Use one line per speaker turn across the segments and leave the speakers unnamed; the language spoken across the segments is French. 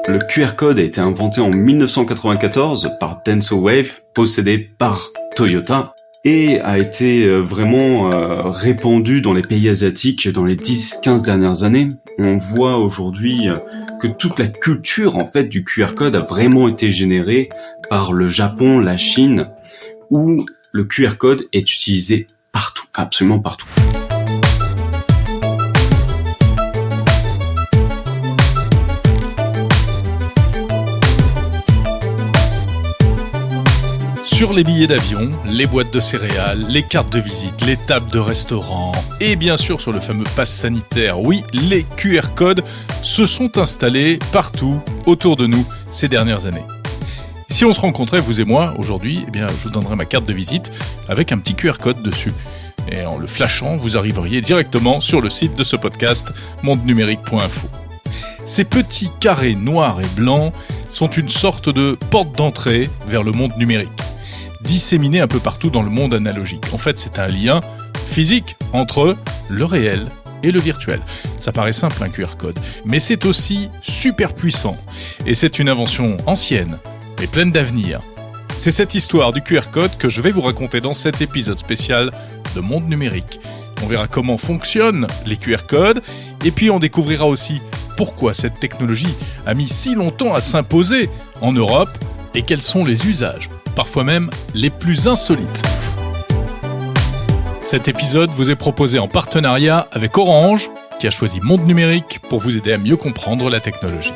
Le QR code a été inventé en 1994 par Denso Wave, possédé par Toyota, et a été vraiment répandu dans les pays asiatiques dans les 10-15 dernières années. On voit aujourd'hui que toute la culture en fait du QR code a vraiment été générée par le Japon, la Chine, où le QR code est utilisé partout, absolument partout.
Sur les billets d'avion, les boîtes de céréales, les cartes de visite, les tables de restaurant et bien sûr sur le fameux pass sanitaire, oui, les QR codes se sont installés partout autour de nous ces dernières années. Et si on se rencontrait, vous et moi, aujourd'hui, eh bien, je vous donnerais ma carte de visite avec un petit QR code dessus. Et en le flashant, vous arriveriez directement sur le site de ce podcast, mondenumérique.info. Ces petits carrés noirs et blancs sont une sorte de porte d'entrée vers le monde numérique, disséminé un peu partout dans le monde analogique. En fait, c'est un lien physique entre le réel et le virtuel. Ça paraît simple, un QR code, mais c'est aussi super puissant. Et c'est une invention ancienne, mais pleine d'avenir. C'est cette histoire du QR code que je vais vous raconter dans cet épisode spécial de Monde Numérique. On verra comment fonctionnent les QR codes, et puis on découvrira aussi pourquoi cette technologie a mis si longtemps à s'imposer en Europe, et quels sont les usages, parfois même les plus insolites. Cet épisode vous est proposé en partenariat avec Orange, qui a choisi Monde Numérique pour vous aider à mieux comprendre la technologie.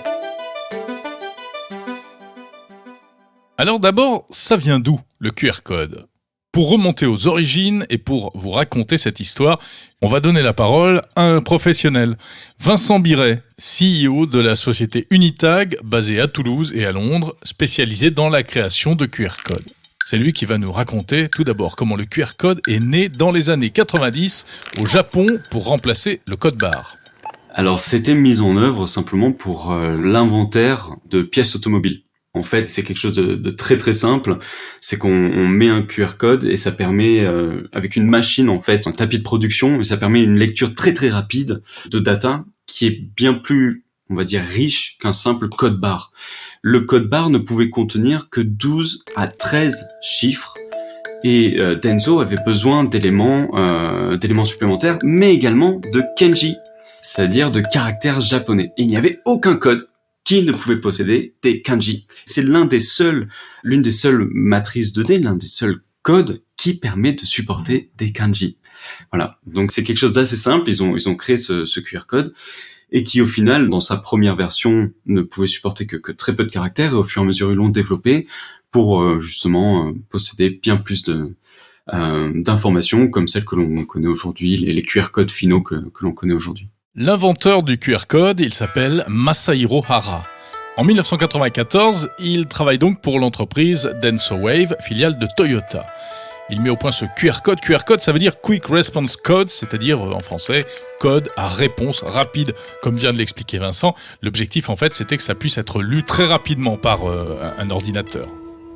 Alors d'abord, ça vient d'où, le QR code ? Pour remonter aux origines et pour vous raconter cette histoire, on va donner la parole à un professionnel. Vincent Biret, CEO de la société Unitag, basée à Toulouse et à Londres, spécialisée dans la création de QR codes. C'est lui qui va nous raconter tout d'abord comment le QR code est né dans les années 90 au Japon pour remplacer le code barre.
Alors c'était mis en œuvre simplement pour l'inventaire de pièces automobiles. En fait, c'est quelque chose de très très simple, c'est qu'on met un QR code et ça permet, avec une machine en fait, un tapis de production, et ça permet une lecture très très rapide de data qui est bien plus, on va dire, riche qu'un simple code barre. Le code barre ne pouvait contenir que 12 à 13 chiffres et Denso avait besoin d'éléments supplémentaires, mais également de kanji, c'est-à-dire de caractères japonais. Et il n'y avait aucun code qui ne pouvait posséder des kanji. C'est l'une des seules matrices 2D, l'un des seuls codes qui permet de supporter des kanji. Voilà. Donc c'est quelque chose d'assez simple. Ils ont créé ce QR code et qui au final, dans sa première version, ne pouvait supporter que très peu de caractères, et au fur et à mesure ils l'ont développé pour justement posséder bien plus d'informations comme celles que l'on connaît aujourd'hui, les QR codes finaux que l'on connaît aujourd'hui.
L'inventeur du QR code, il s'appelle Masahiro Hara. En 1994, il travaille donc pour l'entreprise Denso Wave, filiale de Toyota. Il met au point ce QR code. QR code, ça veut dire Quick Response Code, c'est-à-dire en français, code à réponse rapide, comme vient de l'expliquer Vincent. L'objectif, en fait, c'était que ça puisse être lu très rapidement par un ordinateur.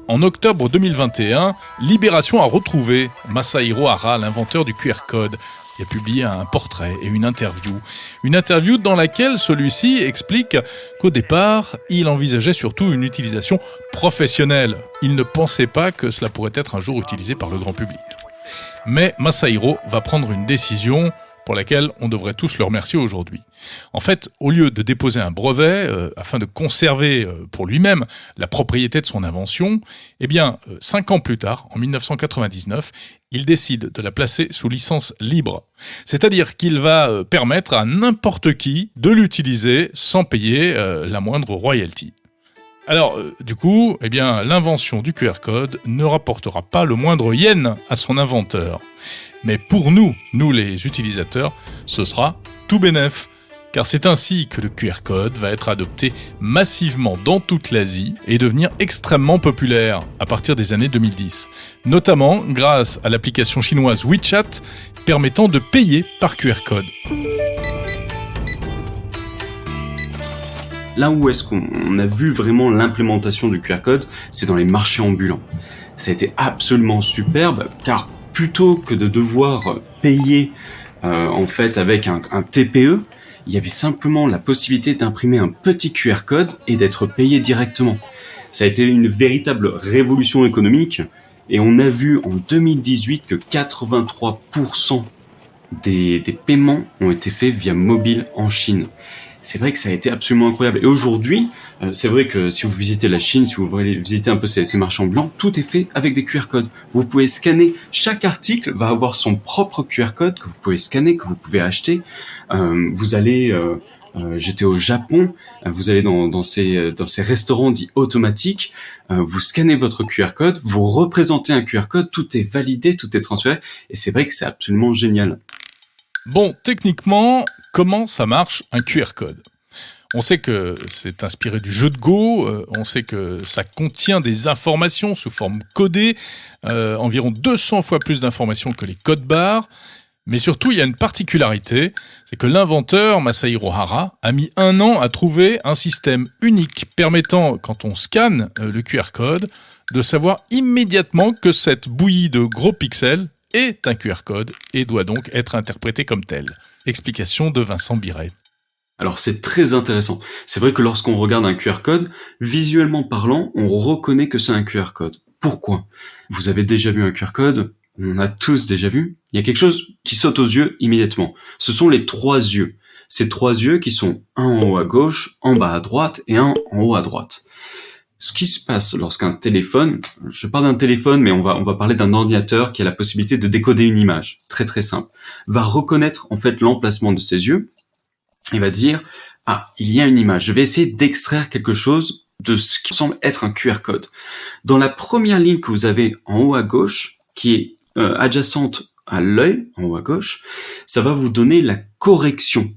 En octobre 2021, Libération a retrouvé Masahiro Hara, l'inventeur du QR code. Il a publié un portrait et une interview dans laquelle celui-ci explique qu'au départ, il envisageait surtout une utilisation professionnelle. Il ne pensait pas que cela pourrait être un jour utilisé par le grand public. Mais Masahiro va prendre une décision pour laquelle on devrait tous le remercier aujourd'hui. En fait, au lieu de déposer un brevet afin de conserver pour lui-même la propriété de son invention, 5 ans plus tard, en 1999, il décide de la placer sous licence libre. C'est-à-dire qu'il va permettre à n'importe qui de l'utiliser sans payer la moindre royalty. Alors, du coup, l'invention du QR code ne rapportera pas le moindre yen à son inventeur. Mais pour nous les utilisateurs, ce sera tout bénef. Car c'est ainsi que le QR code va être adopté massivement dans toute l'Asie et devenir extrêmement populaire à partir des années 2010. Notamment grâce à l'application chinoise WeChat permettant de payer par QR code.
Là où est-ce qu'on a vu vraiment l'implémentation du QR code, c'est dans les marchés ambulants. Ça a été absolument superbe, car plutôt que de devoir payer en fait avec un TPE, il y avait simplement la possibilité d'imprimer un petit QR code et d'être payé directement. Ça a été une véritable révolution économique et on a vu en 2018 que 83% des paiements ont été faits via mobile en Chine. C'est vrai que ça a été absolument incroyable. Et aujourd'hui, c'est vrai que si vous visitez la Chine, si vous voulez visiter un peu ces marchands ambulants, tout est fait avec des QR codes. Vous pouvez scanner, chaque article va avoir son propre QR code que vous pouvez scanner, que vous pouvez acheter. Vous allez, j'étais au Japon, vous allez dans ces restaurants dits automatiques, vous scannez votre QR code, vous représentez un QR code, tout est validé, tout est transféré, et c'est vrai que c'est absolument génial.
Bon, techniquement, comment ça marche un QR code ? On sait que c'est inspiré du jeu de Go, on sait que ça contient des informations sous forme codée, environ 200 fois plus d'informations que les codes barres, mais surtout il y a une particularité, c'est que l'inventeur Masahiro Hara a mis 1 an à trouver un système unique permettant, quand on scanne le QR code, de savoir immédiatement que cette bouillie de gros pixels est un QR code et doit donc être interprété comme tel. Explication de Vincent Biret.
Alors c'est très intéressant. C'est vrai que lorsqu'on regarde un QR code, visuellement parlant, on reconnaît que c'est un QR code. Pourquoi ? Vous avez déjà vu un QR code ? On a tous déjà vu. Il y a quelque chose qui saute aux yeux immédiatement. Ce sont les 3 yeux. Ces 3 yeux qui sont un en haut à gauche, en bas à droite et un en haut à droite. Ce qui se passe lorsqu'un téléphone, je parle d'un téléphone, mais on va parler d'un ordinateur qui a la possibilité de décoder une image, très très simple, va reconnaître en fait l'emplacement de ses yeux et va dire « Ah, il y a une image, je vais essayer d'extraire quelque chose de ce qui semble être un QR code. » Dans la première ligne que vous avez en haut à gauche, qui est adjacente à l'œil, en haut à gauche, ça va vous donner la correction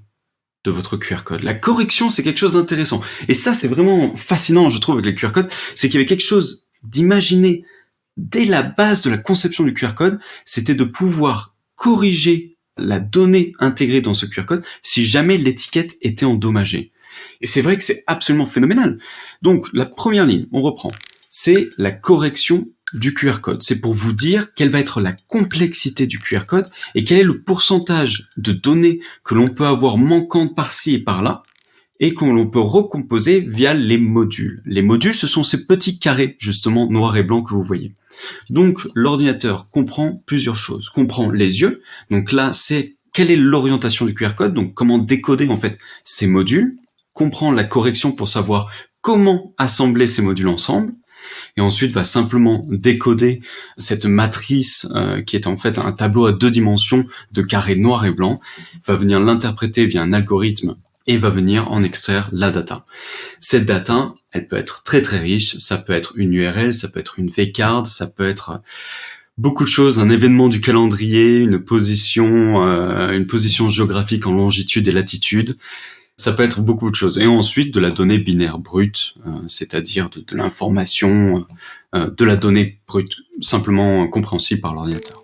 de votre QR code. La correction, c'est quelque chose d'intéressant. Et ça, c'est vraiment fascinant, je trouve, avec les QR codes, c'est qu'il y avait quelque chose d'imaginé dès la base de la conception du QR code, c'était de pouvoir corriger la donnée intégrée dans ce QR code si jamais l'étiquette était endommagée. Et c'est vrai que c'est absolument phénoménal. Donc, la première ligne, on reprend, c'est la correction du QR code. C'est pour vous dire quelle va être la complexité du QR code et quel est le pourcentage de données que l'on peut avoir manquantes par-ci et par-là et que l'on peut recomposer via les modules. Les modules, ce sont ces petits carrés, justement, noirs et blancs que vous voyez. Donc, l'ordinateur comprend plusieurs choses. Comprend les yeux. Donc là, c'est quelle est l'orientation du QR code, donc comment décoder, en fait, ces modules. Comprend la correction pour savoir comment assembler ces modules ensemble. Et ensuite va simplement décoder cette matrice qui est en fait un tableau à 2 dimensions de carrés noirs et blancs, va venir l'interpréter via un algorithme et va venir en extraire la data. Cette data, elle peut être très très riche, ça peut être une URL, ça peut être une vCard, ça peut être beaucoup de choses, un événement du calendrier, une position géographique en longitude et latitude. Ça peut être beaucoup de choses. Et ensuite, de la donnée binaire brute, c'est-à-dire de l'information, de la donnée brute, simplement compréhensible par l'ordinateur.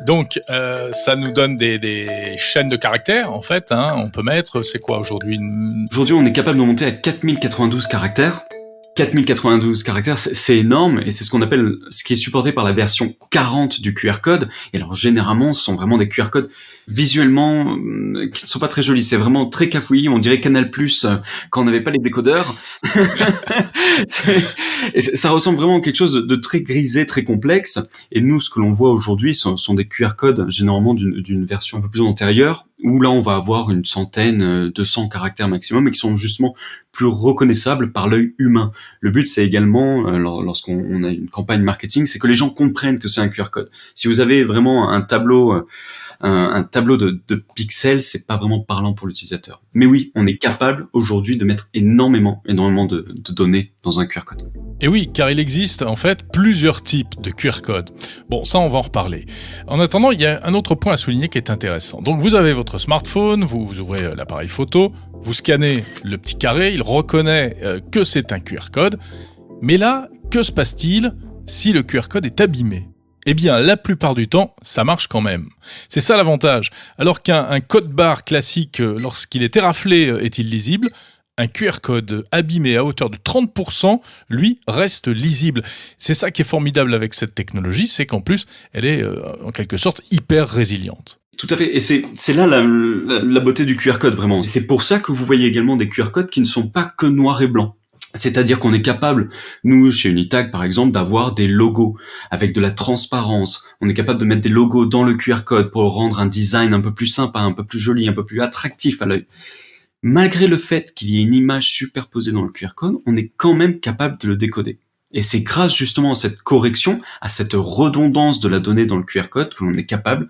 Donc, ça nous donne des chaînes de caractères, en fait. On peut mettre, c'est quoi aujourd'hui
Aujourd'hui, on est capable de monter à 4092 caractères. 4092 caractères, c'est énorme, et c'est ce qu'on appelle, ce qui est supporté par la version 40 du QR code. Et alors, généralement, ce sont vraiment des QR codes visuellement qui ne sont pas très jolis. C'est vraiment très cafouillis. On dirait Canal+, quand on n'avait pas les décodeurs. Et ça ressemble vraiment à quelque chose de très grisé, très complexe. Et nous, ce que l'on voit aujourd'hui sont des QR codes, généralement d'une version un peu plus antérieure, où là, on va avoir 100, 200 caractères maximum, et qui sont justement plus reconnaissables par l'œil humain. Le but, c'est également, lorsqu'on a une campagne marketing, c'est que les gens comprennent que c'est un QR code. Si vous avez vraiment un tableau de pixels, c'est pas vraiment parlant pour l'utilisateur. Mais oui, on est capable aujourd'hui de mettre énormément de données dans un QR code.
Et oui, car il existe en fait plusieurs types de QR codes. Bon, ça on va en reparler. En attendant, il y a un autre point à souligner qui est intéressant. Donc vous avez votre smartphone, vous ouvrez l'appareil photo, vous scannez le petit carré, il reconnaît que c'est un QR code. Mais là, que se passe-t-il si le QR code est abîmé ? Eh bien, la plupart du temps, ça marche quand même. C'est ça l'avantage. Alors qu'un code barre classique, lorsqu'il est éraflé, est illisible, Un QR code abîmé à hauteur de 30%, lui, reste lisible. C'est ça qui est formidable avec cette technologie, c'est qu'en plus, elle est en quelque sorte hyper résiliente.
Tout à fait, et c'est là la beauté du QR code, vraiment. C'est pour ça que vous voyez également des QR codes qui ne sont pas que noirs et blancs. C'est-à-dire qu'on est capable, nous, chez Unitag, par exemple, d'avoir des logos avec de la transparence. On est capable de mettre des logos dans le QR code pour rendre un design un peu plus sympa, un peu plus joli, un peu plus attractif à l'œil. Malgré le fait qu'il y ait une image superposée dans le QR code, on est quand même capable de le décoder. Et c'est grâce justement à cette correction, à cette redondance de la donnée dans le QR code que l'on est capable,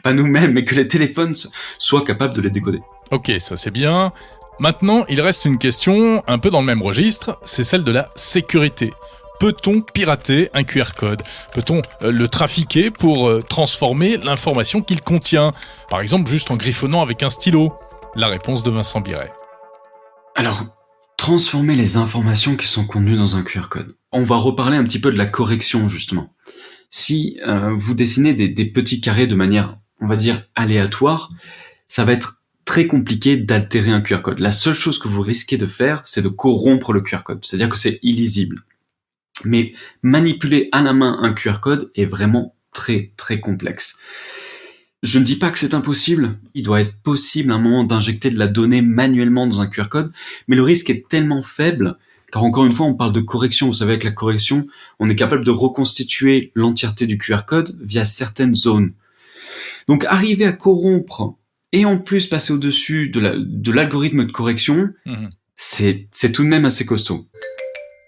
pas nous-mêmes, mais que les téléphones soient capables de les décoder.
Ok, ça c'est bien. Maintenant, il reste une question un peu dans le même registre, c'est celle de la sécurité. Peut-on pirater un QR code ? Peut-on le trafiquer pour transformer l'information qu'il contient ? Par exemple, juste en griffonnant avec un stylo ? La réponse de Vincent Biret.
Alors, transformer les informations qui sont contenues dans un QR code. On va reparler un petit peu de la correction, justement. Si vous dessinez des petits carrés de manière, on va dire, aléatoire, ça va être très compliqué d'altérer un QR code. La seule chose que vous risquez de faire, c'est de corrompre le QR code. C'est-à-dire que c'est illisible. Mais manipuler à la main un QR code est vraiment très, très complexe. Je ne dis pas que c'est impossible, il doit être possible à un moment d'injecter de la donnée manuellement dans un QR code, mais le risque est tellement faible, car encore une fois on parle de correction, vous savez avec la correction, on est capable de reconstituer l'entièreté du QR code via certaines zones. Donc arriver à corrompre et en plus passer au-dessus de l'algorithme de correction, c'est tout de même assez costaud.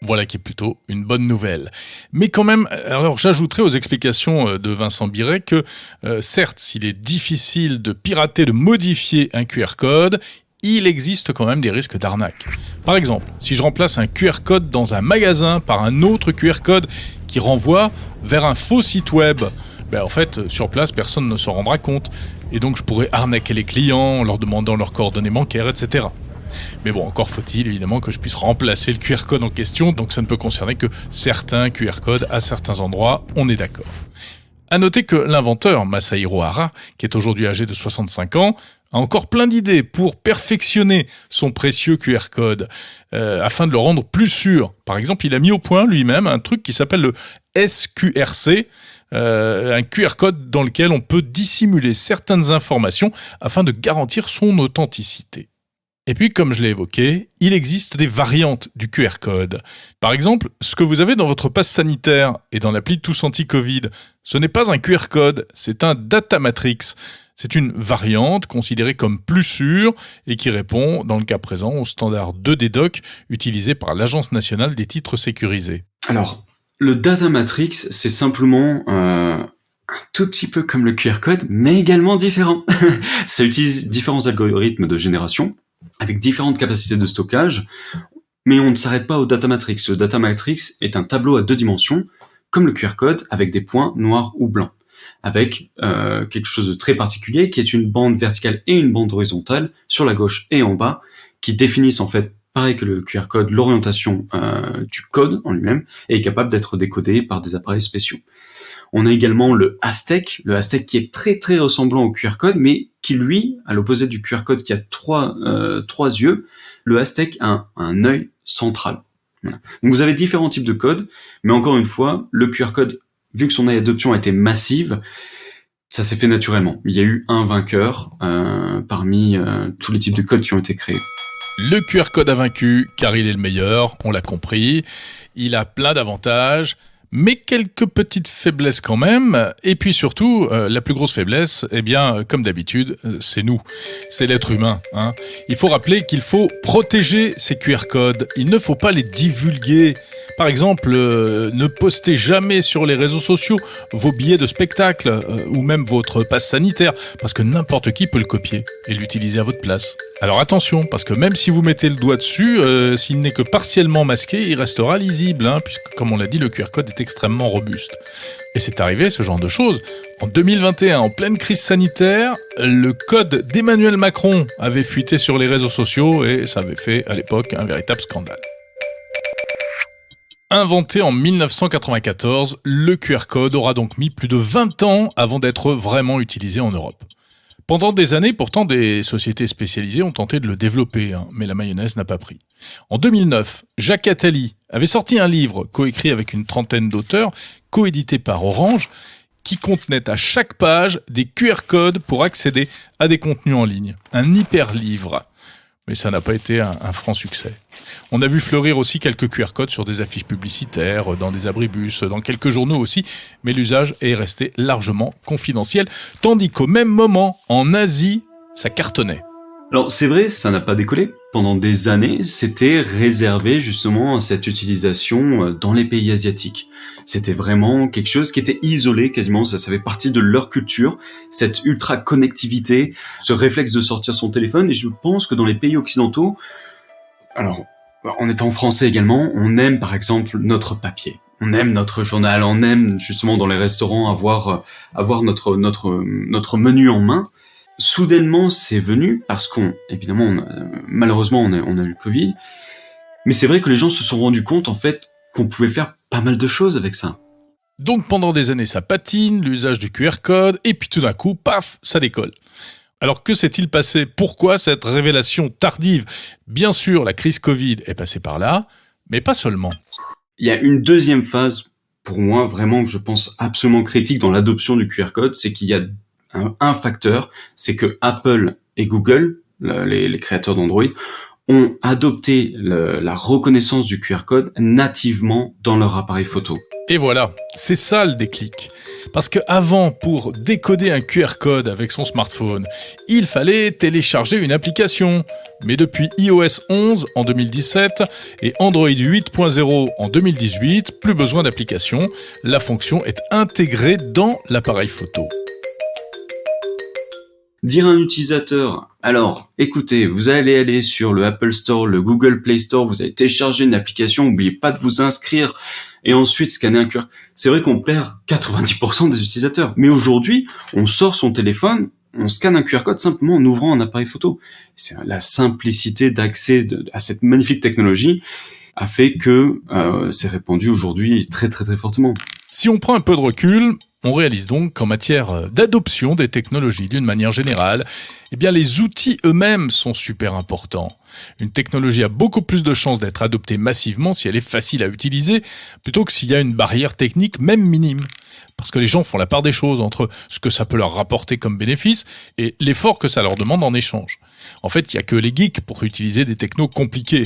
Voilà qui est plutôt une bonne nouvelle. Mais quand même, alors j'ajouterai aux explications de Vincent Biret que, certes, s'il est difficile de pirater, de modifier un QR code, il existe quand même des risques d'arnaque. Par exemple, si je remplace un QR code dans un magasin par un autre QR code qui renvoie vers un faux site web, en fait, sur place, personne ne s'en rendra compte. Et donc, je pourrais arnaquer les clients en leur demandant leurs coordonnées bancaires, etc. Mais bon, encore faut-il évidemment que je puisse remplacer le QR code en question, donc ça ne peut concerner que certains QR codes à certains endroits, on est d'accord. À noter que l'inventeur, Masahiro Hara, qui est aujourd'hui âgé de 65 ans, a encore plein d'idées pour perfectionner son précieux QR code, afin de le rendre plus sûr. Par exemple, il a mis au point lui-même un truc qui s'appelle le SQRC, un QR code dans lequel on peut dissimuler certaines informations afin de garantir son authenticité. Et puis, comme je l'ai évoqué, il existe des variantes du QR code. Par exemple, ce que vous avez dans votre passe sanitaire et dans l'appli Tous Anti-Covid, ce n'est pas un QR code, c'est un data matrix. C'est une variante considérée comme plus sûre et qui répond, dans le cas présent, au standard 2D-Doc utilisé par l'Agence nationale des titres sécurisés.
Alors, le data matrix, c'est simplement un tout petit peu comme le QR code, mais également différent. Ça utilise différents algorithmes de génération, avec différentes capacités de stockage, mais on ne s'arrête pas au data matrix. Le data matrix est un tableau à 2 dimensions, comme le QR code, avec des points noirs ou blancs, avec quelque chose de très particulier, qui est une bande verticale et une bande horizontale, sur la gauche et en bas, qui définissent en fait, pareil que le QR code, l'orientation du code en lui-même, et est capable d'être décodé par des appareils spéciaux. On a également le Aztec qui est très très ressemblant au QR code, mais qui lui, à l'opposé du QR code qui a trois yeux, le Aztec a un œil central. Voilà. Donc vous avez différents types de codes, mais encore une fois, le QR code, vu que son adoption a été massive, ça s'est fait naturellement. Il y a eu un vainqueur parmi tous les types de codes qui ont été créés.
Le QR code a vaincu, car il est le meilleur, on l'a compris. Il a plein d'avantages, mais quelques petites faiblesses quand même. Et puis surtout, la plus grosse faiblesse, comme d'habitude, c'est nous. C'est l'être humain. Il faut rappeler qu'il faut protéger ces QR codes. Il ne faut pas les divulguer. Par exemple, ne postez jamais sur les réseaux sociaux vos billets de spectacle ou même votre passe sanitaire, parce que n'importe qui peut le copier et l'utiliser à votre place. Alors attention, parce que même si vous mettez le doigt dessus, s'il n'est que partiellement masqué, il restera lisible, puisque comme on l'a dit, le QR code est extrêmement robuste. Et c'est arrivé, ce genre de choses. En 2021, en pleine crise sanitaire, le code d'Emmanuel Macron avait fuité sur les réseaux sociaux et ça avait fait à l'époque un véritable scandale. Inventé en 1994, le QR code aura donc mis plus de 20 ans avant d'être vraiment utilisé en Europe. Pendant des années, pourtant, des sociétés spécialisées ont tenté de le développer, mais la mayonnaise n'a pas pris. En 2009, Jacques Attali avait sorti un livre coécrit avec une trentaine d'auteurs, coédité par Orange, qui contenait à chaque page des QR codes pour accéder à des contenus en ligne. Un hyperlivre. Mais ça n'a pas été un franc succès. On a vu fleurir aussi quelques QR codes sur des affiches publicitaires, dans des abribus, dans quelques journaux aussi, mais l'usage est resté largement confidentiel, tandis qu'au même moment, en Asie, ça cartonnait.
Alors c'est vrai, ça n'a pas décollé. Pendant des années, c'était réservé justement à cette utilisation dans les pays asiatiques. C'était vraiment quelque chose qui était isolé quasiment, ça fait partie de leur culture, cette ultra-connectivité, ce réflexe de sortir son téléphone. Et je pense que dans les pays occidentaux, alors en étant français également, on aime par exemple notre papier. On aime notre journal, on aime justement dans les restaurants avoir notre menu en main. Soudainement, c'est venu parce malheureusement, on a eu le Covid. Mais c'est vrai que les gens se sont rendus compte, en fait, qu'on pouvait faire pas mal de choses avec ça.
Donc pendant des années, ça patine, l'usage du QR code, et puis tout d'un coup, paf, ça décolle. Alors que s'est-il passé ? Pourquoi cette révélation tardive ? Bien sûr, la crise Covid est passée par là, mais pas seulement.
Il y a une deuxième phase, pour moi, vraiment, que je pense absolument critique dans l'adoption du QR code, c'est qu'il y a un facteur, c'est que Apple et Google, les créateurs d'Android, ont adopté la reconnaissance du QR code nativement dans leur appareil photo.
Et voilà, c'est ça le déclic. Parce que avant, pour décoder un QR code avec son smartphone, il fallait télécharger une application. Mais depuis iOS 11 en 2017 et Android 8.0 en 2018, plus besoin d'application, la fonction est intégrée dans l'appareil photo.
Dire à un utilisateur, alors, écoutez, vous allez aller sur le Apple Store, le Google Play Store, vous allez télécharger une application, n'oubliez pas de vous inscrire, et ensuite scanner un QR. C'est vrai qu'on perd 90% des utilisateurs. Mais aujourd'hui, on sort son téléphone, on scanne un QR code simplement en ouvrant un appareil photo. C'est la simplicité d'accès à cette magnifique technologie a fait que c'est répandu aujourd'hui très très très fortement.
Si on prend un peu de recul, on réalise donc qu'en matière d'adoption des technologies d'une manière générale, les outils eux-mêmes sont super importants. Une technologie a beaucoup plus de chances d'être adoptée massivement si elle est facile à utiliser, plutôt que s'il y a une barrière technique, même minime. Parce que les gens font la part des choses entre ce que ça peut leur rapporter comme bénéfice et l'effort que ça leur demande en échange. En fait, il n'y a que les geeks pour utiliser des technos compliqués.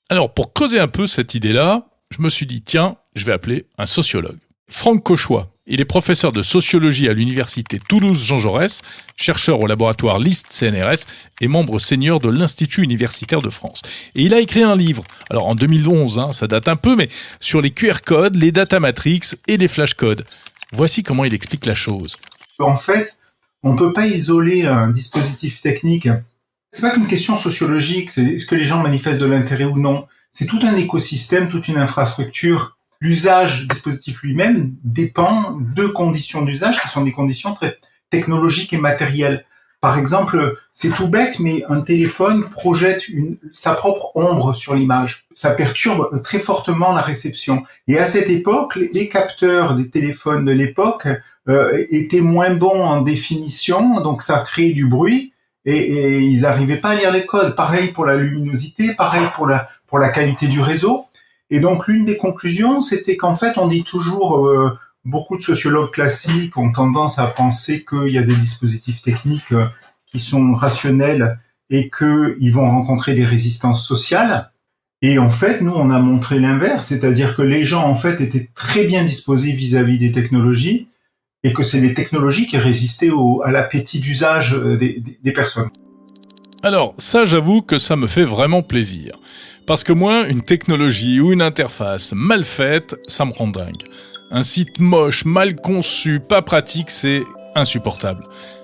Alors, pour creuser un peu cette idée-là, je me suis dit, tiens, je vais appeler un sociologue. Franck Cauchois, il est professeur de sociologie à l'université Toulouse-Jean Jaurès, chercheur au laboratoire LIST CNRS et membre senior de l'Institut universitaire de France. Et il a écrit un livre, alors en 2011, ça date un peu, mais sur les QR codes, les data matrix et les flashcodes. Voici comment il explique la chose.
En fait, on ne peut pas isoler un dispositif technique. C'est pas qu'une question sociologique, c'est est-ce que les gens manifestent de l'intérêt ou non. C'est tout un écosystème, toute une infrastructure. L'usage du dispositif lui-même dépend de conditions d'usage qui sont des conditions très technologiques et matérielles. Par exemple, c'est tout bête, mais un téléphone projette sa propre ombre sur l'image. Ça perturbe très fortement la réception. Et à cette époque, les capteurs des téléphones de l'époque étaient moins bons en définition, donc ça créait du bruit et ils n'arrivaient pas à lire les codes. Pareil pour la luminosité, pareil pour la qualité du réseau. Et donc, l'une des conclusions, c'était qu'en fait, on dit toujours, beaucoup de sociologues classiques ont tendance à penser qu'il y a des dispositifs techniques qui sont rationnels et qu'ils vont rencontrer des résistances sociales. Et en fait, nous, on a montré l'inverse, c'est-à-dire que les gens, en fait, étaient très bien disposés vis-à-vis des technologies et que c'est les technologies qui résistaient à l'appétit d'usage des personnes.
Alors, ça, j'avoue que ça me fait vraiment plaisir. Parce que moi, une technologie ou une interface mal faite, ça me rend dingue. Un site moche, mal conçu, pas pratique, c'est insupportable.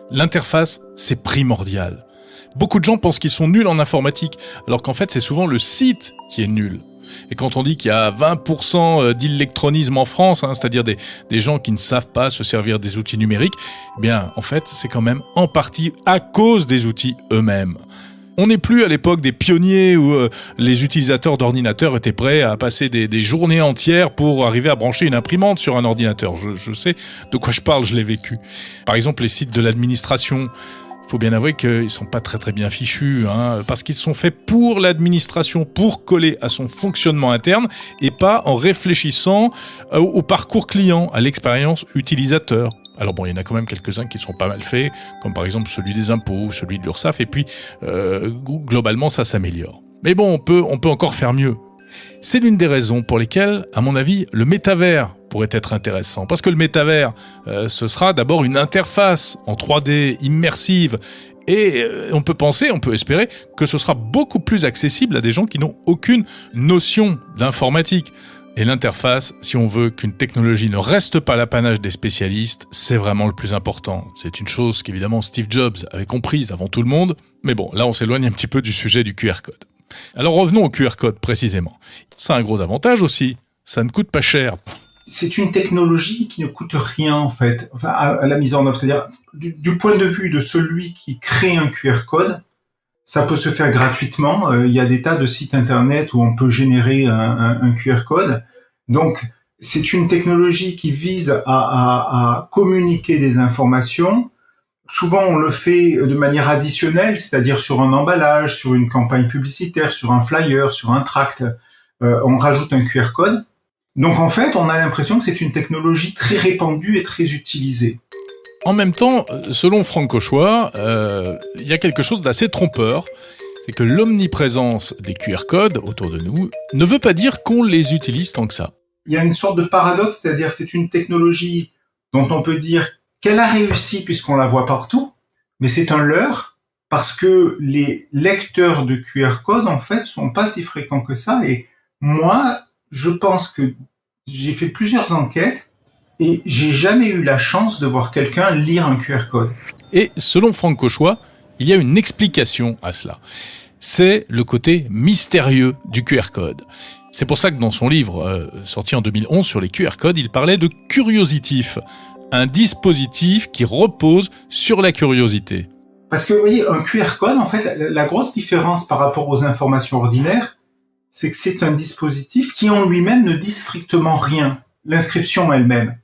L'interface, c'est primordial. Beaucoup de gens pensent qu'ils sont nuls en informatique, alors qu'en fait, c'est souvent le site qui est nul. Et quand on dit qu'il y a 20% d'électronisme en France, c'est-à-dire des gens qui ne savent pas se servir des outils numériques, en fait, c'est quand même en partie à cause des outils eux-mêmes. On n'est plus à l'époque des pionniers où les utilisateurs d'ordinateurs étaient prêts à passer des journées entières pour arriver à brancher une imprimante sur un ordinateur. Je sais de quoi je parle, je l'ai vécu. Par exemple, les sites de l'administration. Il faut bien avouer qu'ils sont pas très bien fichus, parce qu'ils sont faits pour l'administration, pour coller à son fonctionnement interne et pas en réfléchissant au parcours client, à l'expérience utilisateur. Alors bon, il y en a quand même quelques-uns qui sont pas mal faits, comme par exemple celui des impôts, celui de l'URSSAF, et puis globalement ça s'améliore. Mais bon, on peut encore faire mieux. C'est l'une des raisons pour lesquelles, à mon avis, le métavers pourrait être intéressant. Parce que le métavers, ce sera d'abord une interface en 3D immersive. Et on peut espérer que ce sera beaucoup plus accessible à des gens qui n'ont aucune notion d'informatique. Et l'interface, si on veut qu'une technologie ne reste pas l'apanage des spécialistes, c'est vraiment le plus important. C'est une chose qu'évidemment Steve Jobs avait comprise avant tout le monde. Mais bon, là on s'éloigne un petit peu du sujet du QR code. Alors revenons au QR code précisément. Ça a un gros avantage aussi, ça ne coûte pas cher.
C'est une technologie qui ne coûte rien en fait, enfin, à la mise en œuvre. C'est-à-dire, du point de vue de celui qui crée un QR code, ça peut se faire gratuitement. Il y a des tas de sites internet où on peut générer un QR code. Donc, c'est une technologie qui vise à communiquer des informations. Souvent, on le fait de manière additionnelle, c'est-à-dire sur un emballage, sur une campagne publicitaire, sur un flyer, sur un tract. On rajoute un QR code. Donc, en fait, on a l'impression que c'est une technologie très répandue et très utilisée.
En même temps, selon Franck Cauchois, il y a quelque chose d'assez trompeur. C'est que l'omniprésence des QR codes autour de nous ne veut pas dire qu'on les utilise tant que ça.
Il y a une sorte de paradoxe, c'est-à-dire c'est une technologie dont on peut dire qu'elle a réussi puisqu'on la voit partout, mais c'est un leurre parce que les lecteurs de QR code, en fait, sont pas si fréquents que ça. Et moi, je pense que j'ai fait plusieurs enquêtes et j'ai jamais eu la chance de voir quelqu'un lire un QR code.
Et selon Franck Cauchois, il y a une explication à cela. C'est le côté mystérieux du QR code. C'est pour ça que dans son livre, sorti en 2011 sur les QR codes, il parlait de curiositif. Un dispositif qui repose sur la curiosité.
Parce que, vous voyez, un QR code, en fait, la grosse différence par rapport aux informations ordinaires, c'est que c'est un dispositif qui en lui-même ne dit strictement rien. L'inscription elle-même.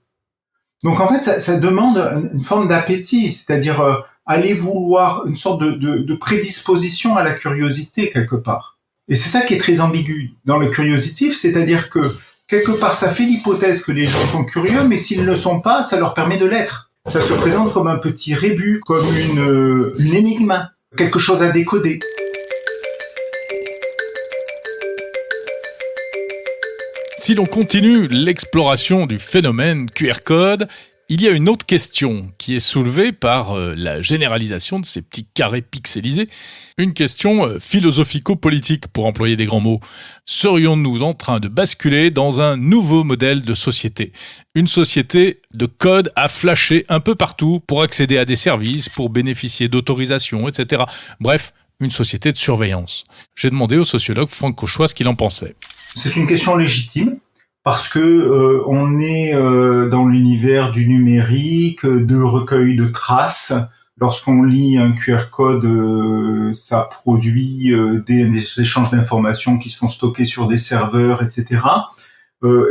Donc, en fait, ça demande une forme d'appétit, c'est-à-dire aller vouloir une sorte de prédisposition à la curiosité, quelque part. Et c'est ça qui est très ambigu dans le curiositif, c'est-à-dire que quelque part, ça fait l'hypothèse que les gens sont curieux, mais s'ils ne le sont pas, ça leur permet de l'être. Ça se présente comme un petit rébus, comme une énigme, quelque chose à décoder.
Si l'on continue l'exploration du phénomène QR code, il y a une autre question qui est soulevée par la généralisation de ces petits carrés pixelisés. Une question philosophico-politique, pour employer des grands mots. Serions-nous en train de basculer dans un nouveau modèle de société ? Une société de code à flasher un peu partout pour accéder à des services, pour bénéficier d'autorisations, etc. Bref, une société de surveillance. J'ai demandé au sociologue Franck Cauchois ce qu'il en pensait.
C'est une question légitime. Parce que on est dans l'univers du numérique, de recueil de traces. Lorsqu'on lit un QR code, ça produit des échanges d'informations qui sont stockés sur des serveurs, etc.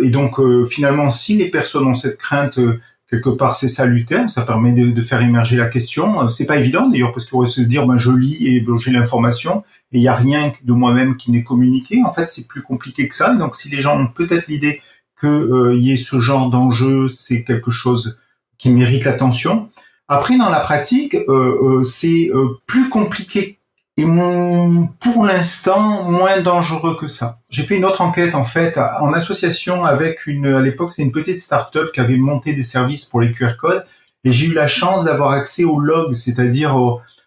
Et donc, finalement, si les personnes ont cette crainte, quelque part, c'est salutaire. Ça permet de faire émerger la question. C'est pas évident, d'ailleurs, parce qu'on va se dire, je lis et j'ai l'information. Et il y a rien de moi-même qui n'est communiqué. En fait, c'est plus compliqué que ça. Donc, si les gens ont peut-être l'idée que y ait ce genre d'enjeu, c'est quelque chose qui mérite l'attention. Après, dans la pratique, c'est plus compliqué et pour l'instant moins dangereux que ça. J'ai fait une autre enquête en fait en association avec à l'époque c'est une petite start-up qui avait monté des services pour les QR codes et j'ai eu la chance d'avoir accès aux logs, c'est-à-dire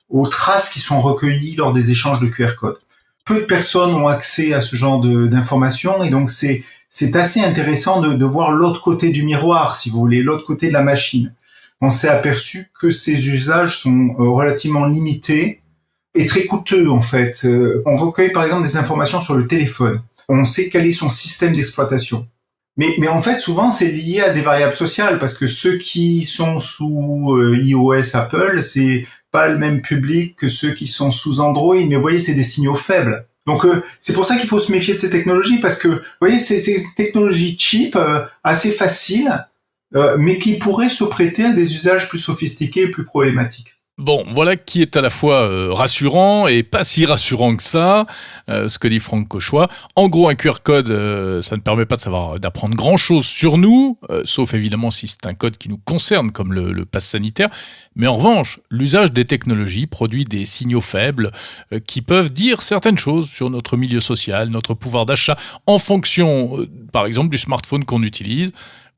aux traces qui sont recueillies lors des échanges de QR codes. Peu de personnes ont accès à ce genre d'informations et donc c'est assez intéressant de voir l'autre côté du miroir, si vous voulez, l'autre côté de la machine. On s'est aperçu que ces usages sont relativement limités et très coûteux en fait. On recueille par exemple des informations sur le téléphone. On sait quel est son système d'exploitation. Mais en fait, souvent, c'est lié à des variables sociales parce que ceux qui sont sous iOS, Apple, c'est pas le même public que ceux qui sont sous Android, mais vous voyez, c'est des signaux faibles. Donc c'est pour ça qu'il faut se méfier de ces technologies, parce que vous voyez, c'est une technologie cheap, assez facile, mais qui pourrait se prêter à des usages plus sophistiqués et plus problématiques.
Bon, voilà qui est à la fois rassurant et pas si rassurant que ça, ce que dit Franck Cauchois. En gros, un QR code, ça ne permet pas d'apprendre grand-chose sur nous, sauf évidemment si c'est un code qui nous concerne, comme le pass sanitaire. Mais en revanche, l'usage des technologies produit des signaux faibles qui peuvent dire certaines choses sur notre milieu social, notre pouvoir d'achat, en fonction, par exemple, du smartphone qu'on utilise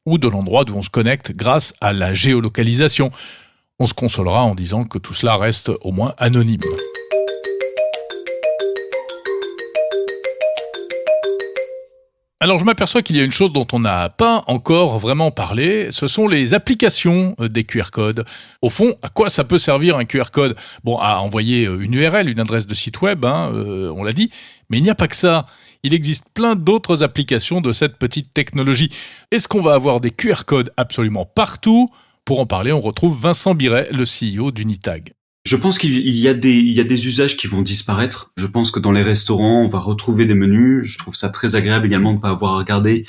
ou de l'endroit d'où on se connecte grâce à la géolocalisation. On se consolera en disant que tout cela reste au moins anonyme. Alors je m'aperçois qu'il y a une chose dont on n'a pas encore vraiment parlé, ce sont les applications des QR codes. Au fond, à quoi ça peut servir un QR code ? Bon, à envoyer une URL, une adresse de site web, on l'a dit, mais il n'y a pas que ça. Il existe plein d'autres applications de cette petite technologie. Est-ce qu'on va avoir des QR codes absolument partout ? Pour en parler, on retrouve Vincent Biret, le CEO d'Unitag.
Je pense qu'il y a des usages qui vont disparaître. Je pense que dans les restaurants, on va retrouver des menus. Je trouve ça très agréable également de ne pas avoir à regarder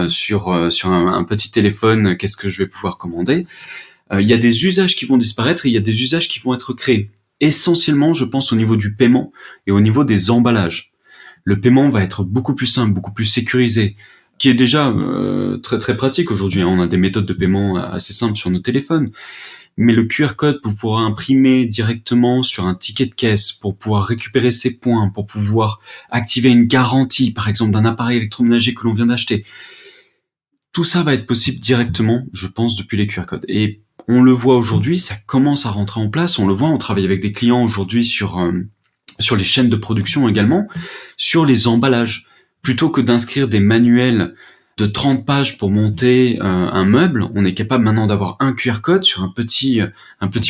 sur un petit téléphone qu'est-ce que je vais pouvoir commander. Il y a des usages qui vont disparaître et il y a des usages qui vont être créés. Essentiellement, je pense au niveau du paiement et au niveau des emballages. Le paiement va être beaucoup plus simple, beaucoup plus sécurisé, qui est déjà très très pratique aujourd'hui. On a des méthodes de paiement assez simples sur nos téléphones. Mais le QR code pour pouvoir imprimer directement sur un ticket de caisse, pour pouvoir récupérer ses points, pour pouvoir activer une garantie, par exemple, d'un appareil électroménager que l'on vient d'acheter, tout ça va être possible directement, je pense, depuis les QR codes. Et on le voit aujourd'hui, ça commence à rentrer en place. On le voit, on travaille avec des clients aujourd'hui sur les chaînes de production également, sur les emballages. Plutôt que d'inscrire des manuels de 30 pages pour monter un meuble, on est capable maintenant d'avoir un QR code sur un petit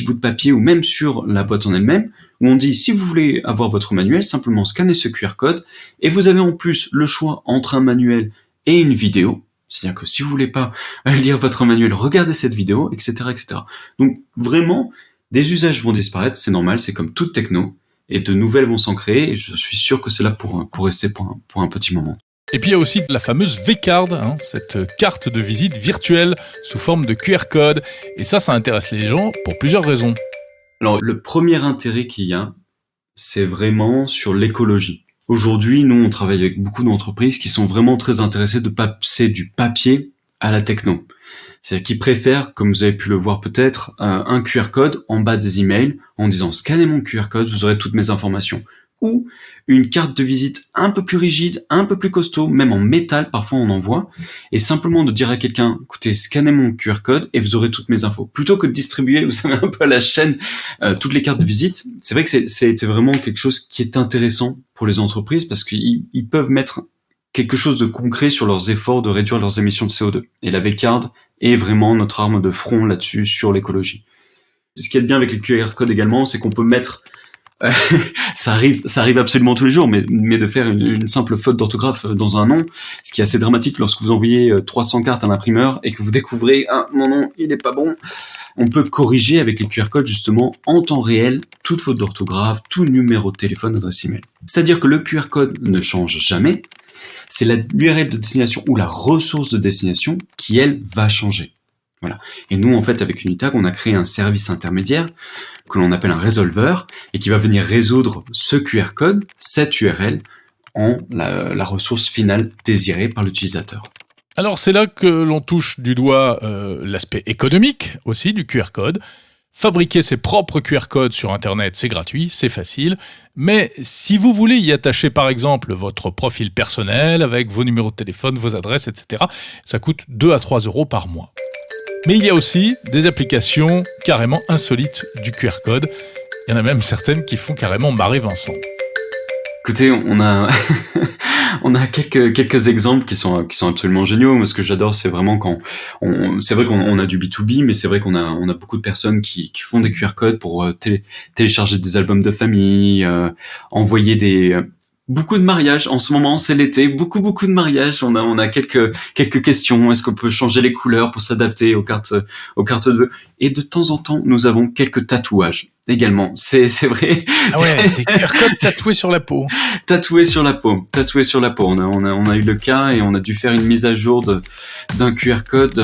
bout de papier ou même sur la boîte en elle-même, où on dit si vous voulez avoir votre manuel, simplement scannez ce QR code et vous avez en plus le choix entre un manuel et une vidéo. C'est-à-dire que si vous voulez pas lire votre manuel, regardez cette vidéo, etc., etc. Donc vraiment, des usages vont disparaître, c'est normal, c'est comme toute techno. Et de nouvelles vont s'en créer, et je suis sûr que c'est là pour rester pour un petit moment.
Et puis il y a aussi la fameuse V-Card, cette carte de visite virtuelle sous forme de QR code. Et ça intéresse les gens pour plusieurs raisons.
Alors le premier intérêt qu'il y a, c'est vraiment sur l'écologie. Aujourd'hui, nous, on travaille avec beaucoup d'entreprises qui sont vraiment très intéressées de passer du papier à la techno. C'est-à-dire qu'ils préfèrent, comme vous avez pu le voir peut-être, un QR code en bas des emails en disant « Scannez mon QR code, vous aurez toutes mes informations ». Ou une carte de visite un peu plus rigide, un peu plus costaud, même en métal, parfois on en voit, et simplement de dire à quelqu'un « Écoutez, scannez mon QR code et vous aurez toutes mes infos ». Plutôt que de distribuer, vous savez, un peu à la chaîne, toutes les cartes de visite. C'est vrai que c'est vraiment quelque chose qui est intéressant pour les entreprises parce qu'ils peuvent mettre quelque chose de concret sur leurs efforts de réduire leurs émissions de CO2. Et la V-Card est vraiment notre arme de front là-dessus sur l'écologie. Ce qui est bien avec les QR codes également, c'est qu'on peut mettre ça arrive absolument tous les jours, mais de faire une simple faute d'orthographe dans un nom, ce qui est assez dramatique lorsque vous envoyez 300 cartes à l'imprimeur et que vous découvrez mon nom il est pas bon. On peut corriger avec les QR codes justement en temps réel toute faute d'orthographe, tout numéro de téléphone, adresse email. C'est-à-dire que le QR code ne change jamais. C'est l'URL de destination ou la ressource de destination qui, elle, va changer. Voilà. Et nous, en fait, avec Unitag, on a créé un service intermédiaire que l'on appelle un résolveur et qui va venir résoudre ce QR code, cette URL, en la ressource finale désirée par l'utilisateur.
Alors, c'est là que l'on touche du doigt l'aspect économique aussi du QR code. Fabriquer ses propres QR codes sur Internet, c'est gratuit, c'est facile. Mais si vous voulez y attacher par exemple votre profil personnel avec vos numéros de téléphone, vos adresses, etc., ça coûte 2 à 3 euros par mois. Mais il y a aussi des applications carrément insolites du QR code. Il y en a même certaines qui font carrément marrer Vincent.
Écoutez, on a quelques exemples qui sont absolument géniaux. Moi, ce que j'adore, c'est vraiment c'est vrai qu'on a du B2B, mais c'est vrai qu'on a beaucoup de personnes qui font des QR codes pour télécharger des albums de famille, envoyer beaucoup de mariages. En ce moment, c'est l'été, beaucoup de mariages. On a quelques questions. Est-ce qu'on peut changer les couleurs pour s'adapter aux cartes de vœux? Et de temps en temps, nous avons quelques tatouages. également. C'est vrai.
Ah ouais, des QR codes tatoués sur la peau.
Tatoué sur la peau. On a eu le cas et on a dû faire une mise à jour d'un QR code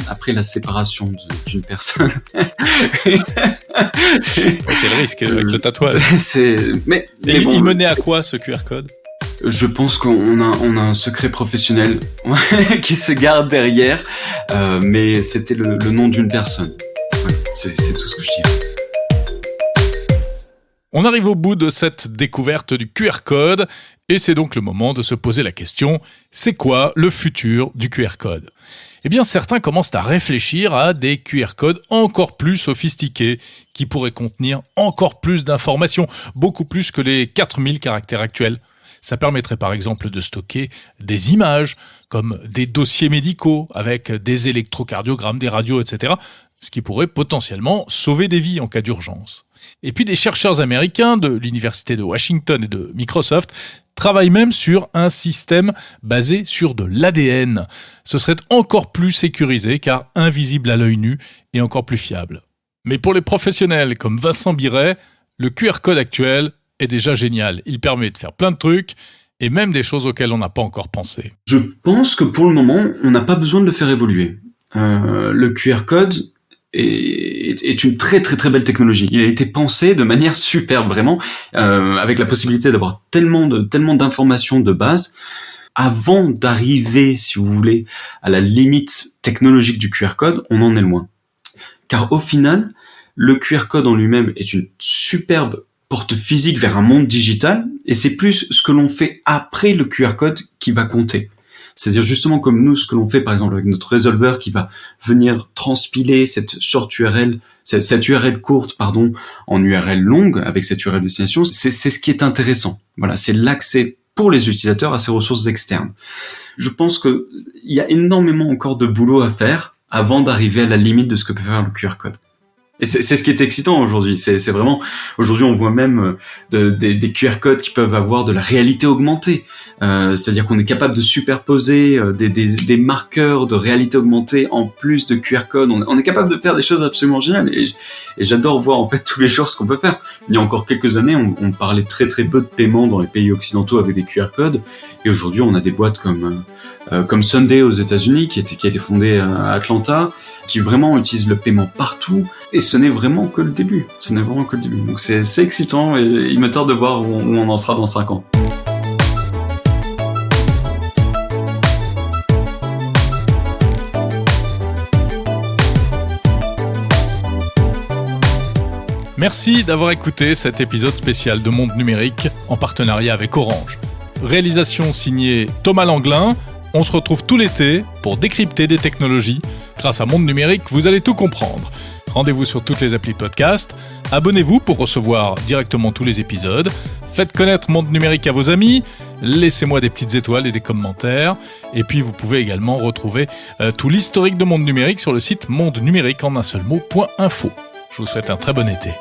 après la séparation d'une personne.
C'est le risque avec le tatouage.
Mais
bon, il menait à quoi ce QR code?
Je pense qu'on a un secret professionnel qui se garde derrière, mais c'était le nom d'une personne. Voilà, c'est tout ce que je dis.
On arrive au bout de cette découverte du QR code et c'est donc le moment de se poser la question, c'est quoi le futur du QR code ? Eh bien, certains commencent à réfléchir à des QR codes encore plus sophistiqués qui pourraient contenir encore plus d'informations, beaucoup plus que les 4000 caractères actuels. Ça permettrait par exemple de stocker des images, comme des dossiers médicaux avec des électrocardiogrammes, des radios, etc., ce qui pourrait potentiellement sauver des vies en cas d'urgence. Et puis des chercheurs américains de l'Université de Washington et de Microsoft travaillent même sur un système basé sur de l'ADN. Ce serait encore plus sécurisé car invisible à l'œil nu et encore plus fiable. Mais pour les professionnels comme Vincent Biret, le QR code actuel est déjà génial. Il permet de faire plein de trucs et même des choses auxquelles on n'a pas encore pensé.
Je pense que pour le moment, on n'a pas besoin de le faire évoluer. Le QR code est une très très très belle technologie. Il a été pensé de manière superbe, vraiment, avec la possibilité d'avoir tellement d'informations de base. Avant d'arriver, si vous voulez, à la limite technologique du QR code, on en est loin. Car au final, le QR code en lui-même est une superbe porte physique vers un monde digital, et c'est plus ce que l'on fait après le QR code qui va compter. C'est-à-dire justement comme nous, ce que l'on fait par exemple avec notre résolveur qui va venir transpiler cette URL courte, en URL longue avec cette URL de destination, c'est ce qui est intéressant. Voilà, c'est l'accès pour les utilisateurs à ces ressources externes. Je pense que il y a énormément encore de boulot à faire avant d'arriver à la limite de ce que peut faire le QR code. Et c'est ce qui est excitant aujourd'hui. C'est vraiment, aujourd'hui, on voit même des QR codes qui peuvent avoir de la réalité augmentée. C'est-à-dire qu'on est capable de superposer des marqueurs de réalité augmentée en plus de QR codes. On est capable de faire des choses absolument géniales. Et j'adore voir, en fait, tous les jours ce qu'on peut faire. Il y a encore quelques années, on parlait très très peu de paiements dans les pays occidentaux avec des QR codes. Et aujourd'hui, on a des boîtes comme Sunday aux États-Unis, qui a été fondée à Atlanta, qui vraiment utilise le paiement partout. Et ce n'est vraiment que le début. Donc c'est excitant et il me tarde de voir où on en sera dans 5 ans.
Merci d'avoir écouté cet épisode spécial de Monde Numérique en partenariat avec Orange. Réalisation signée Thomas Langlin. On se retrouve tout l'été pour décrypter des technologies. Grâce à Monde Numérique, vous allez tout comprendre. Rendez-vous sur toutes les applis de podcast. Abonnez-vous pour recevoir directement tous les épisodes. Faites connaître Monde Numérique à vos amis. Laissez-moi des petites étoiles et des commentaires. Et puis, vous pouvez également retrouver tout l'historique de Monde Numérique sur le site mondenumérique en un seul mot.info. Je vous souhaite un très bon été.